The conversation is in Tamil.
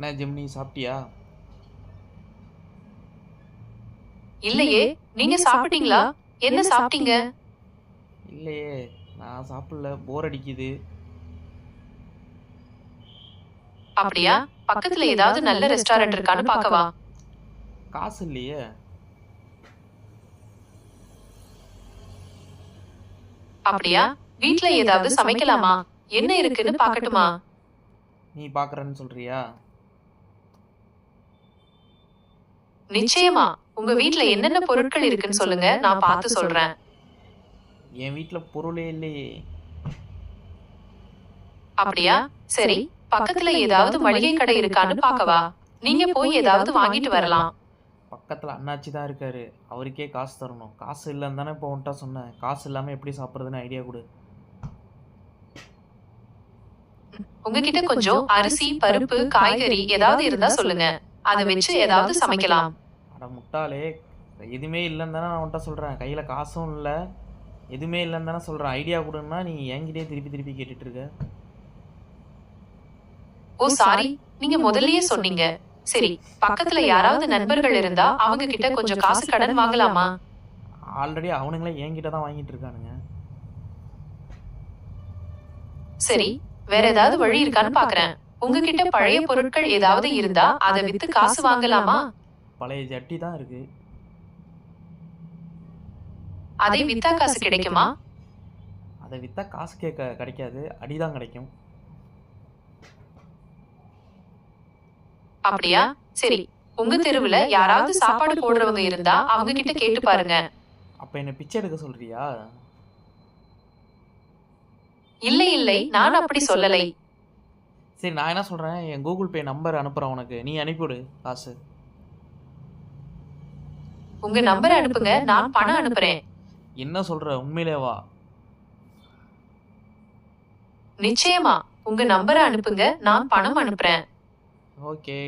என்ன ஜெமினி சாப்பிட்டியா? இல்லையே, நீங்க சாப்பிட்டீங்களா? என்ன சாப்பிட்டீங்க? இல்லையே, நான் சாப்பிடல. போர் அடிக்குது. அப்படியா? பக்கத்துல ஏதாவது நல்ல ரெஸ்டாரண்ட் இருக்கான்னு பார்க்கவா? காசு இல்லையே. அப்படியா? வீட்ல ஏதாவது சமைக்கலாமா? என்ன இருக்குன்னு பார்க்கட்டுமா? நீ பார்க்குறேன்னு சொல்றியா? நிச்சயமா. உங்க வீட்ல என்னென்ன பொருட்கள் இருக்குன்னு சொல்லுங்க, நான் பார்த்து சொல்றேன். என் வீட்டில் பொருளே இல்லையே. அப்படியா? சரி. பக்கத்துல ஏதாவது மளிகை கடை இருக்கான்னு பார்க்கவா? நீங்க போய் ஏதாவது வாங்கிட்டு வரலாம். பக்கத்தில் அண்ணாச்சி தான் இருக்காரு. அவருக்கே காசு தரணும். காசு இல்லைன்னு தானே இப்போ உன்ட்ட சொன்னேன். காசு இல்லாமல் எப்படி சாப்பிட்றதுன்னு ஐடியா கொடு. உங்ககிட்ட கொஞ்சம் அரிசி, பருப்பு, காய்கறி ஏதாவது இருந்தா சொல்லுங்க. அத வச்சு ஏதாவது சமைக்கலாம். அட முட்டாளே, எதுவுமே இல்லைன்னு தானே நான் உன்ட்ட சொல்கிறேன். கையில் காசும் இல்லை, எதுவுமே இல்லைன்னு தானே சொல்கிறேன். ஐடியா கொடுன்னா நீ என்கிட்டயே திருப்பி திருப்பி கேட்டுட்டு இருக்க. ஓ சாரி, நீங்க முதல்லயே சொன்னீங்க. சரி, பக்கத்துல யாராவது நண்பர்கள் இருந்தா அவங்க கிட்ட கொஞ்சம் காசு கடன் வாங்கலாமா? ஆல்ரெடி அவனுங்களே என்கிட்ட தான் வாங்கிட்டு இருக்கானுங்க. சரி, வேற ஏதாவது வழி இருக்கான்னு பார்க்கறேன். உங்ககிட்ட பழைய பொருட்கள் ஏதாவது இருந்தா அத வித்து காசு வாங்கலாமா? பழைய ஜட்டி தான் இருக்கு. அதை வித்தா காசு கிடைக்குமா? அதை விற்றா காசு கிடைக்காது, அடி தான் கிடைக்கும். அப்படியா? சரி, உங்க தெருவுல யாராவது சாப்பாடு போடுறவங்க இருந்தா அவங்க கிட்ட கேட்டு பாருங்க. அப்போ என்ன பிச்சை எடுக்க சொல்றியா? இல்லை இல்லை, நான் அப்படி சொல்லலை. சரி, நான் என்ன சொல்கிறேன், என் கூகுள் பே நம்பர் அனுப்புகிறேன் உனக்கு, நீ அனுப்பிவிடு காசு. உங்க நம்பர் அனுப்புங்க, நான் பணம் அனுப்புறேன். என்ன சொல்கிற, உண்மையிலேவா? நிச்சயமா, உங்க நம்பரை அனுப்புங்க, நான் பணம் அனுப்புறேன். ஓகே.